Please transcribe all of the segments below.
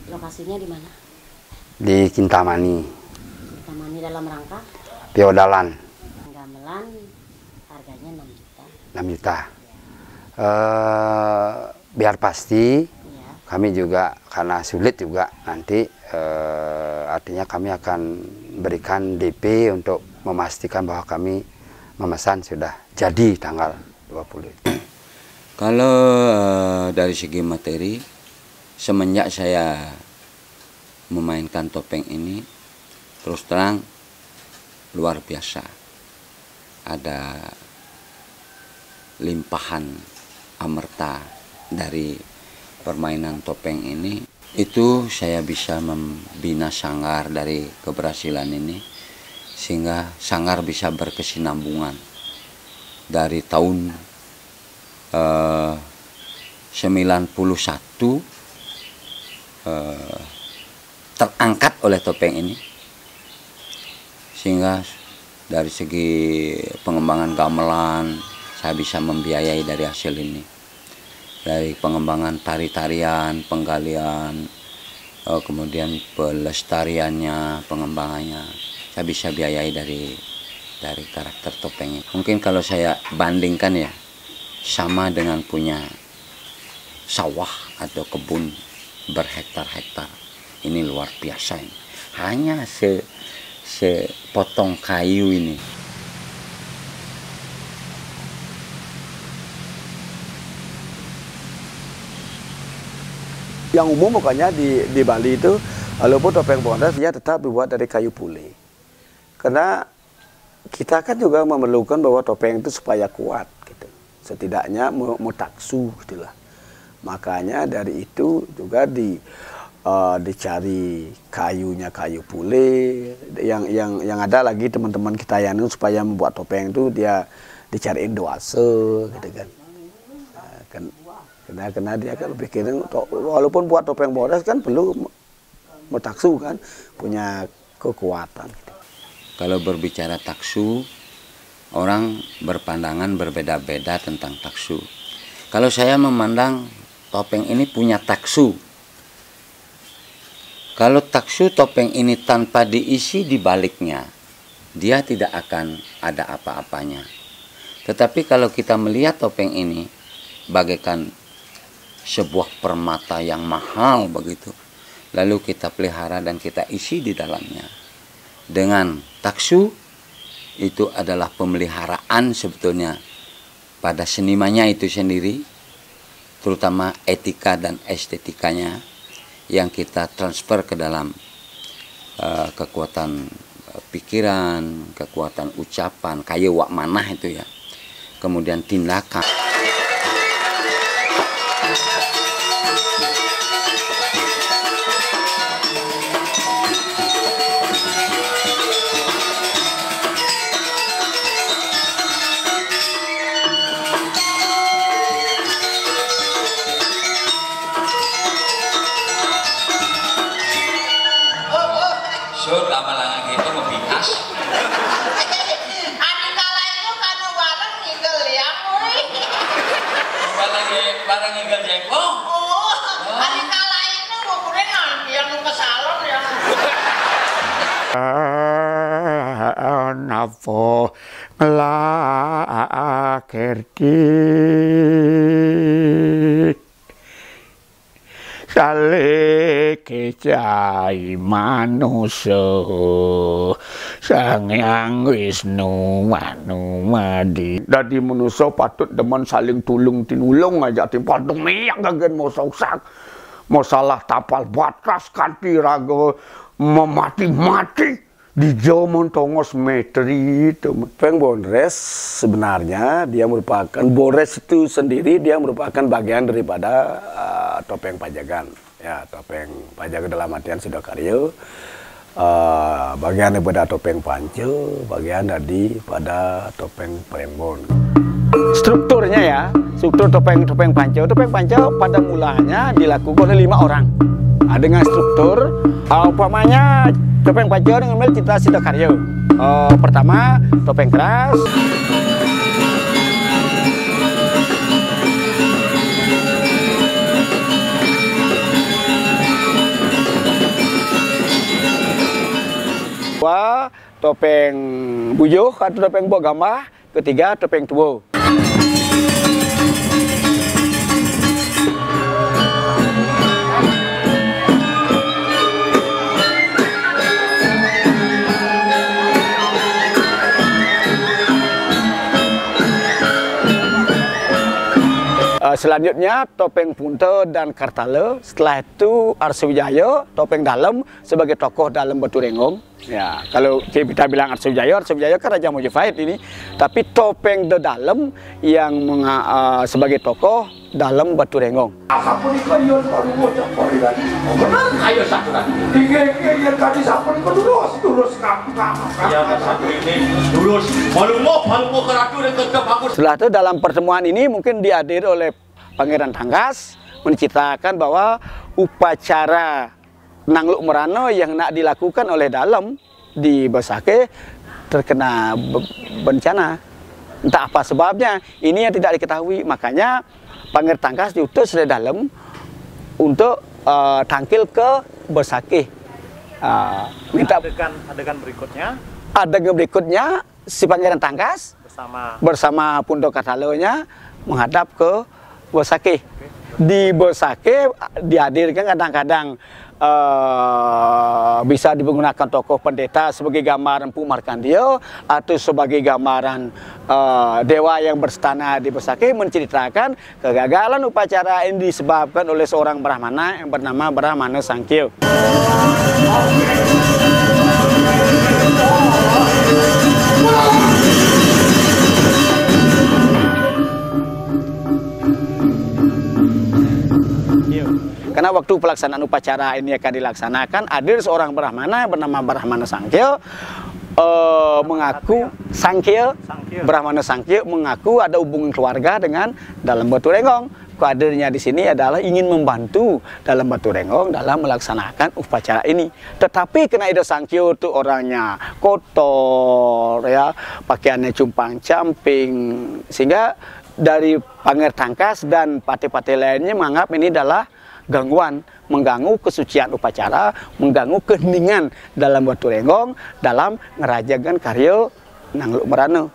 Lokasinya di mana? Di Kintamani. Kintamani dalam rangka? Piodalan. Gamelan harganya 6 juta. 6 juta. Biar pasti, Ya. kami juga karena sulit juga nanti, artinya kami akan berikan DP untuk memastikan bahwa kami memesan sudah jadi tanggal 20. Kalau dari segi materi, semenjak saya memainkan topeng ini, terus terang luar biasa. Ada limpahan amerta dari permainan topeng ini. Itu saya bisa membina sanggar dari keberhasilan ini, sehingga sanggar bisa berkesinambungan. Dari tahun 91 terangkat oleh topeng ini, sehingga dari segi pengembangan gamelan saya bisa membiayai dari hasil ini. Dari pengembangan tari-tarian, penggalian, kemudian pelestariannya, pengembangannya, saya bisa biayai dari karakter topeng ini. Mungkin kalau saya bandingkan ya, sama dengan punya sawah atau kebun berhektar-hektar. Ini luar biasa ini. Hanya sepotong kayu ini. Yang umum pokoknya di Bali itu, walaupun topeng bondas dia tetap dibuat dari kayu pule. Karena kita kan juga memerlukan bahwa topeng itu supaya kuat gitu. Setidaknya mau taksu gitulah. Makanya dari itu juga dicari kayunya kayu pule. Yang ada lagi teman-teman kita yang supaya membuat topeng itu dia dicariin doase gitu kan. Karena dia kan pikirin walaupun buat topeng bondas kan perlu taksu kan, punya kekuatan gitu. Kalau berbicara taksu, orang berpandangan berbeda-beda tentang taksu. Kalau saya memandang topeng ini punya taksu. Kalau taksu topeng ini tanpa diisi di baliknya, dia tidak akan ada apa-apanya. Tetapi kalau kita melihat topeng ini bagaikan sebuah permata yang mahal begitu, lalu kita pelihara dan kita isi di dalamnya dengan taksu, itu adalah pemeliharaan sebetulnya pada senimannya itu sendiri, terutama etika dan estetikanya yang kita transfer ke dalam kekuatan pikiran, kekuatan ucapan, kayak wak manah itu ya, kemudian tindakan. Lama-lama gitu membikas. Ani kala itu kan bareng ngigel ya, kuy. Bareng ngigel jengkong. Oh, ani kala itu ngukurnya nanti yang ke salon ya. Nafo ngelakerti sale kecai manusia sang yang Wisnu Manumadi. Dadi manusia patut demen saling tulung tinulung aja tim patung miyak gagen mau sausak masalah tapal batas kanthi raga memati-mati di zaman tongos metri itu. Topeng Bondres sebenarnya dia merupakan, Bondres itu sendiri dia merupakan bagian daripada topeng Pajagan. Ya, topeng Pajagan dalam artian Sidokaryo, bagian daripada topeng Panco, bagian daripada topeng Prembon. Strukturnya ya, struktur topeng Panco pada mulanya dilakukan oleh 5 orang. Dengan struktur, umpamanya topeng Panco mengambil citra Sidokaryo. Pertama, topeng keras. Kedua, topeng bujuh atau topeng buah gambah. Ketiga, topeng tuwo. Selanjutnya topeng Punte dan Kartale. Setelah itu Arsawijaya, topeng dalam sebagai tokoh dalam Batu Renggong. Ya, kalau kita bilang Arsawijaya kan Raja Majapahit ini. Tapi topeng de dalam yang sebagai tokoh dalam Batu Renggong. Sapun iku yen baru bocah poriran. Bener ayo saturan. Yen tadi sapun iku lurus kampung. Ya satu ini lurus. Malu keratu dan tetap bagus. Setelah itu dalam pertemuan ini mungkin dihadiri oleh Pangeran Tangkas menceritakan bahwa upacara Nangluk Merano yang nak dilakukan oleh dalam di Besake terkena bencana. Entah apa sebabnya, ini yang tidak diketahui. Makanya Pangeran Tangkas diutus oleh dalam untuk tangkil ke Besake. Minta adegan berikutnya. Adegan berikutnya si Pangeran Tangkas bersama Punto Kartalonya menghadap ke Besake. Di Besake dihadirkan kadang-kadang bisa digunakan tokoh pendeta sebagai gambaran Empu Markandeya atau sebagai gambaran dewa yang berstana di Besake, menceritakan kegagalan upacara ini disebabkan oleh seorang Brahmana yang bernama Brahmana Sangkyo. Karena waktu pelaksanaan upacara ini akan dilaksanakan, hadir seorang Brahmana bernama Brahmana Sangkyo, mengaku Brahmana Sangkyo mengaku ada hubungan keluarga dengan dalam Batu Renggong. Kadernya di sini adalah ingin membantu dalam Batu Renggong dalam melaksanakan upacara ini. Tetapi karena Ida Sangkyo itu orangnya kotor, ya, pakaiannya cumpang-camping, sehingga dari Pangeran Tangkas dan partai-partai lainnya menganggap ini adalah gangguan, mengganggu kesucian upacara, mengganggu keheningan dalam Batu Renggong dalam ngerajakan karya Nangluk Merano.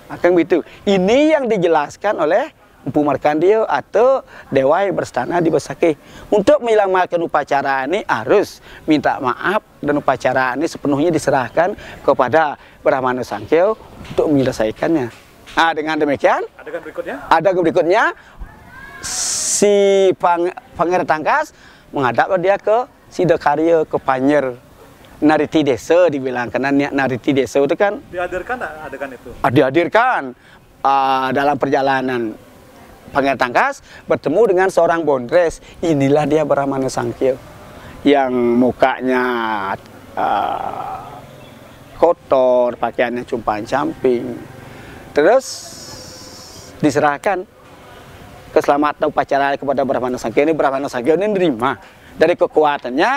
Akan begitu. Ini yang dijelaskan oleh Empu Markandeya atau dewa yang berstana di Besake. Untuk menyelamatkan upacara ini harus minta maaf dan upacara ini sepenuhnya diserahkan kepada Brahmana Sangkyo untuk menyelesaikannya. Nah, dengan demikian, adegan berikutnya si Pangeran Tangkas menghadap dia ke Sidokaryo, ke Panyer. Nariti Desa dibilang, karena Nariti Desa itu kan dihadirkan adegan itu. Dihadirkan dalam perjalanan Pangeran Tangkas bertemu dengan seorang Bondres. Inilah dia Brahmana Sangkyo yang mukanya kotor, pakaiannya cumpang-camping. Terus diserahkan keselamatan upacara kepada Brahmana Sangkyo. Ini Brahmana Sangkyo ini menerima dari kekuatannya,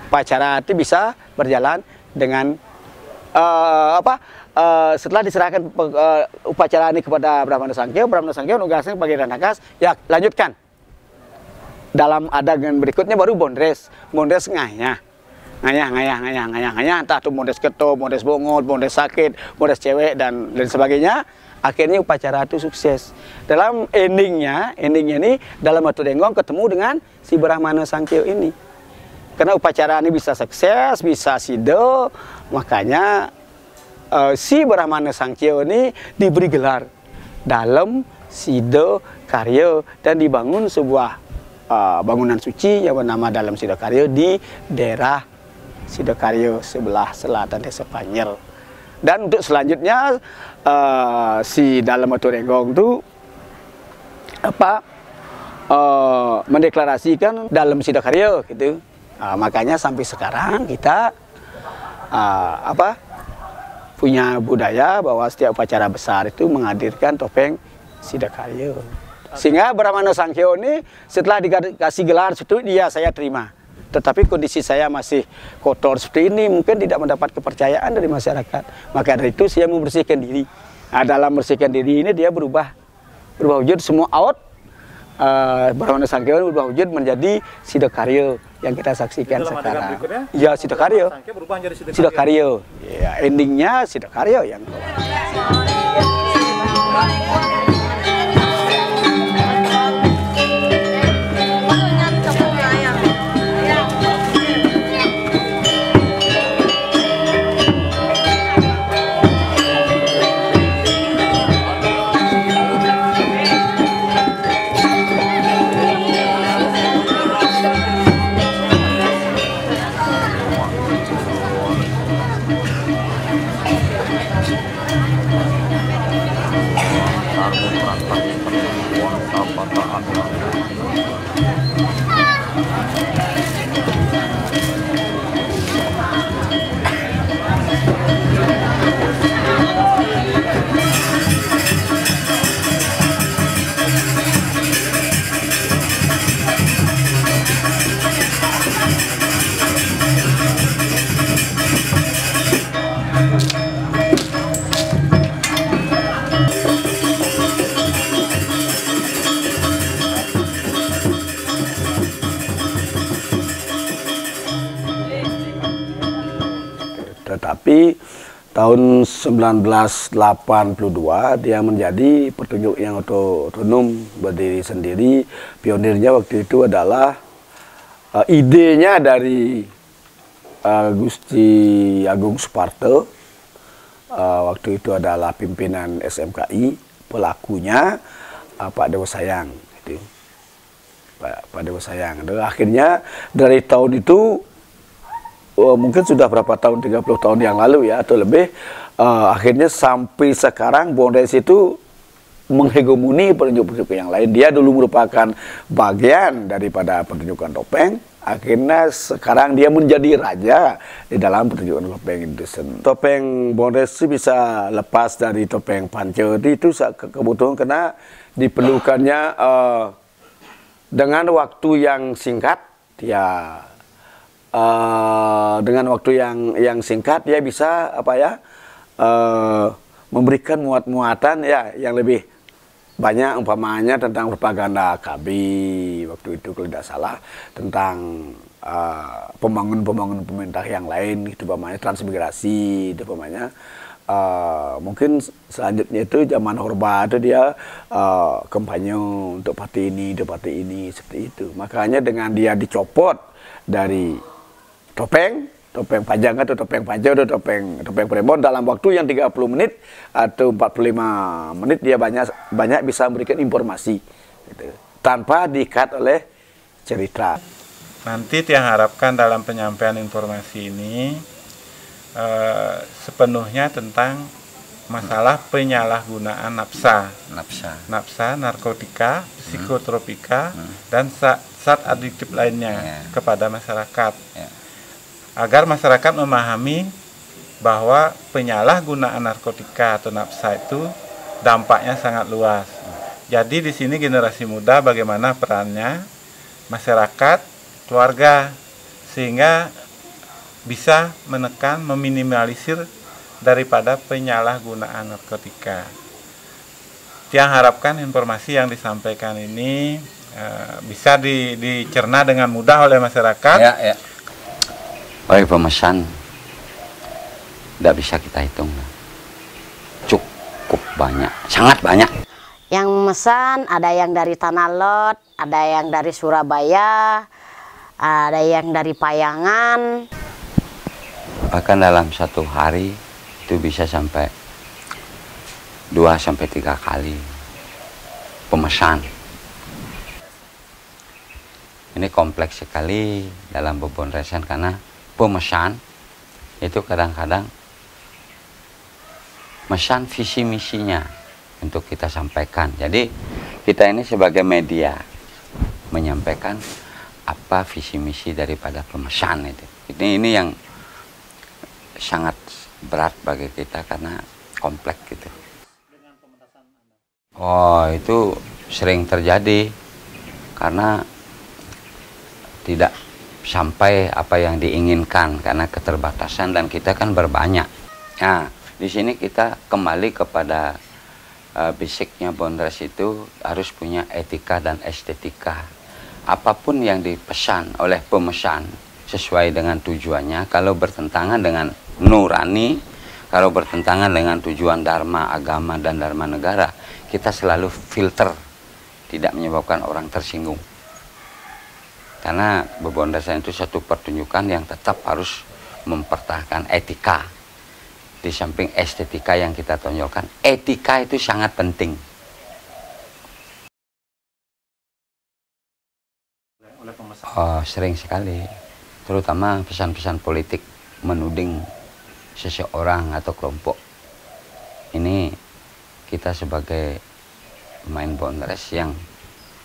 upacara itu bisa berjalan dengan setelah diserahkan upacara ini kepada Brahmana Sangkyo menugaskan Pangeran Tangkas, ya lanjutkan. Dalam adegan berikutnya baru Bondres ngayah, entah itu Bondres keto, Bondres bongot, Bondres sakit, Bondres cewek dan lain sebagainya. Akhirnya upacara itu sukses. Dalam endingnya ini dalam Batu Renggong ketemu dengan si Brahmana Sangkyo ini. Karena upacara ini bisa sukses, bisa sido, makanya si Brahmana Sangkyo ini diberi gelar dalam Sidokaryo dan dibangun sebuah bangunan suci yang bernama Dalam Sidokaryo di daerah Sidokaryo sebelah selatan Desa Panyer. Dan untuk selanjutnya si Dalam Batu Renggong itu mendeklarasikan Dalam Sidokaryo gitu. Makanya sampai sekarang kita punya budaya bahwa setiap upacara besar itu menghadirkan topeng Sidokaryo. Sehingga Brahmana Sangkyo ini setelah dikasih gelar itu saya terima. Tetapi kondisi saya masih kotor seperti ini, mungkin tidak mendapat kepercayaan dari masyarakat. Maka dari itu saya membersihkan diri. Dalam membersihkan diri ini dia berubah wujud, semua out. Brahmana Sangkyo berubah wujud menjadi Sidokaryo yang kita saksikan sekarang. Ya, Sidokaryo. Sidokaryo. Ya, endingnya Sidokaryo yang Tetapi tahun 1982 dia menjadi petunjuk yang otonom, berdiri sendiri. Pionirnya waktu itu adalah idenya dari Gusti Agung Suparto. Waktu itu adalah pimpinan SMKI, pelakunya Pak Dewa Sayang. Gitu. Pak Dewa Sayang. Dan akhirnya dari tahun itu mungkin sudah berapa tahun, 30 tahun yang lalu ya atau lebih, akhirnya sampai sekarang Bondes itu menghegemoni pertunjukan yang lain. Dia dulu merupakan bagian daripada pertunjukan topeng, akhirnya sekarang dia menjadi raja di dalam pertunjukan topeng itu. Topeng Bondes itu bisa lepas dari topeng Panco itu kebutuhan karena diperlukannya dengan waktu yang singkat. Ya, dengan waktu yang singkat dia bisa memberikan muatan ya yang lebih banyak, umpamanya tentang propaganda KB waktu itu kalau tidak salah, tentang pembangunan pemerintah yang lain itu, umpamanya transmigrasi itu, umpamanya mungkin selanjutnya itu zaman Orba itu dia kampanye untuk partai ini, untuk partai ini, seperti itu. Makanya dengan dia dicopot dari topeng panjang atau topeng panjang atau topeng Prembon dalam waktu yang 30 menit atau 45 menit dia banyak bisa memberikan informasi gitu, tanpa diikat oleh cerita. Nanti yang harapkan dalam penyampaian informasi ini sepenuhnya tentang masalah penyalahgunaan nafsa, narkotika, psikotropika, dan zat adiktif lainnya kepada masyarakat. Agar masyarakat memahami bahwa penyalahgunaan narkotika atau nafsa itu dampaknya sangat luas. Jadi di sini generasi muda bagaimana perannya, masyarakat, keluarga, sehingga bisa menekan, meminimalisir daripada penyalahgunaan narkotika. Yang harapkan informasi yang disampaikan ini bisa dicerna dengan mudah oleh masyarakat. Ya. Oleh pemesan, tidak bisa kita hitung. Cukup banyak, sangat banyak. Yang memesan ada yang dari Tanah Lot, ada yang dari Surabaya, ada yang dari Payangan. Bahkan dalam satu hari itu bisa sampai 2-3 kali pemesan. Ini kompleks sekali dalam bebonresan karena pemesan itu kadang-kadang mesan visi misinya untuk kita sampaikan. Jadi kita ini sebagai media menyampaikan apa visi misi daripada pemesan itu. Ini yang sangat berat bagi kita karena kompleks gitu. Oh, itu sering terjadi karena tidak sampai apa yang diinginkan karena keterbatasan dan kita kan berbanyak. Nah, di sini kita kembali kepada basicnya Bondres itu harus punya etika dan estetika. Apapun yang dipesan oleh pemesan sesuai dengan tujuannya. Kalau bertentangan dengan nurani, kalau bertentangan dengan tujuan dharma, agama, dan dharma negara, kita selalu filter, tidak menyebabkan orang tersinggung. Karena bebonresan itu satu pertunjukan yang tetap harus mempertahankan etika. Di samping estetika yang kita tonjolkan, etika itu sangat penting. Oh, sering sekali, terutama pesan-pesan politik menuding seseorang atau kelompok. Ini kita sebagai pemain Bondres yang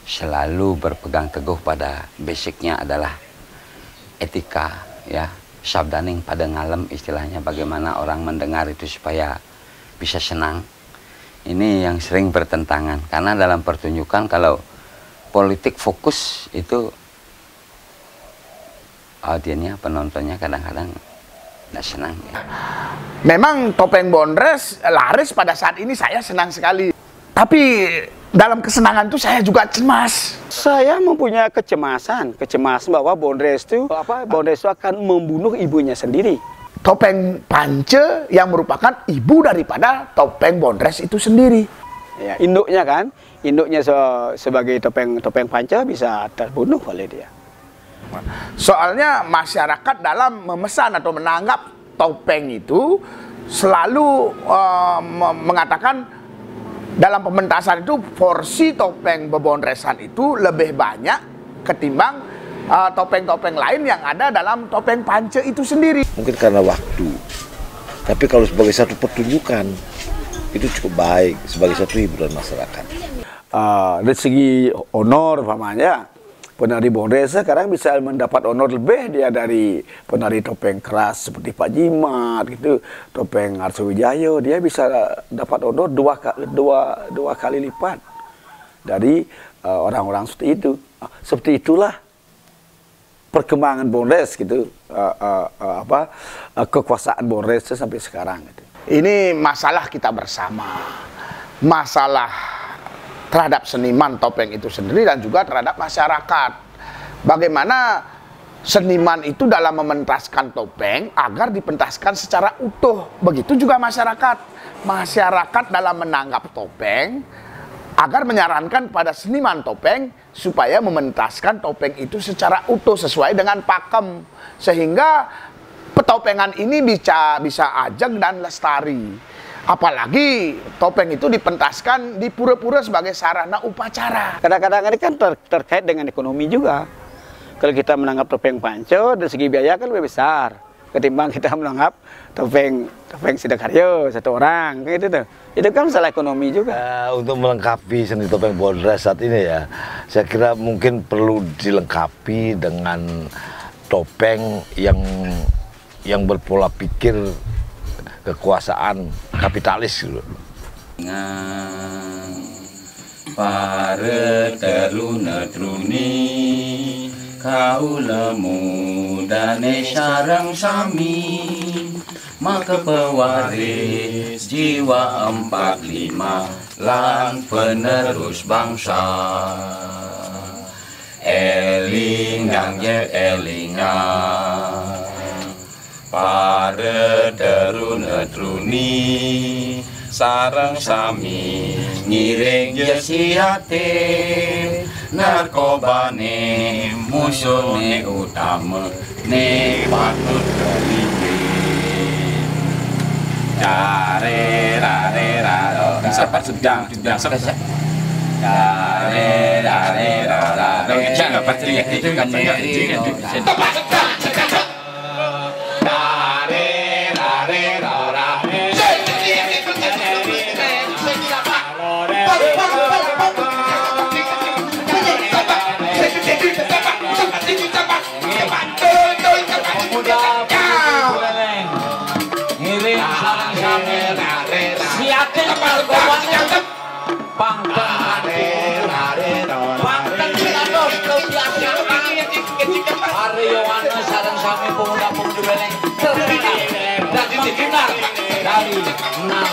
selalu berpegang teguh pada basicnya adalah etika, ya, sabdaning pada ngalem istilahnya, bagaimana orang mendengar itu supaya bisa senang. Ini yang sering bertentangan karena dalam pertunjukan kalau politik fokus itu audiennya, penontonnya kadang-kadang tidak senang. Ya. Memang topeng Bondres laris pada saat ini, saya senang sekali. Tapi dalam kesenangan itu saya juga cemas. Saya mempunyai kecemasan bahwa Bondres itu akan membunuh ibunya sendiri. Topeng Pance yang merupakan ibu daripada topeng Bondres itu sendiri. Ya, induknya kan, induknya sebagai topeng Pance bisa terbunuh oleh dia. Soalnya masyarakat dalam memesan atau menanggap topeng itu selalu mengatakan dalam pementasan itu porsi topeng bebonresan itu lebih banyak ketimbang topeng-topeng lain yang ada dalam topeng Pance itu sendiri. Mungkin karena waktu, tapi kalau sebagai satu pertunjukan itu cukup baik sebagai satu hiburan masyarakat. Dari segi honor pamannya, penari Bondres sekarang bisa mendapat honor lebih dia dari penari topeng keras seperti Pak Jimat gitu, topeng Arso Wijaya, dia bisa dapat honor dua kali lipat dari orang-orang seperti itu. Seperti itulah perkembangan Bondres gitu, kekuasaan Bondres sampai sekarang gitu. Ini masalah kita bersama, masalah terhadap seniman topeng itu sendiri dan juga terhadap masyarakat. Bagaimana seniman itu dalam mementaskan topeng agar dipentaskan secara utuh. Begitu juga masyarakat. Masyarakat dalam menanggap topeng agar menyarankan pada seniman topeng supaya mementaskan topeng itu secara utuh sesuai dengan pakem. Sehingga petopengan ini bisa ajeng dan lestari. Apalagi topeng itu dipentaskan di pura-pura sebagai sarana upacara. Kadang-kadang ini kan terkait dengan ekonomi juga. Kalau kita menanggap topeng Pance, dari segi biaya kan lebih besar ketimbang kita menanggap topeng Sidakarya satu orang, gitu tuh. Itu kan masalah ekonomi juga. Untuk melengkapi seni topeng Bondres saat ini ya, saya kira mungkin perlu dilengkapi dengan topeng yang berpola pikir kekuasaan kapitalis gitu. Para terluna truni kaula mudane sareng sami maka pewaris jiwa 45 lan penerus bangsa elingang ye elingang para teruna truni sareng sami ngiring yesiate narkobane musuhne utama ne patut kelipin care rare raro sepat sedang sedang sepat care rare raro Aryowana sareng sami pemuda-pemudi Beleng terkenal dan didengar dari Nang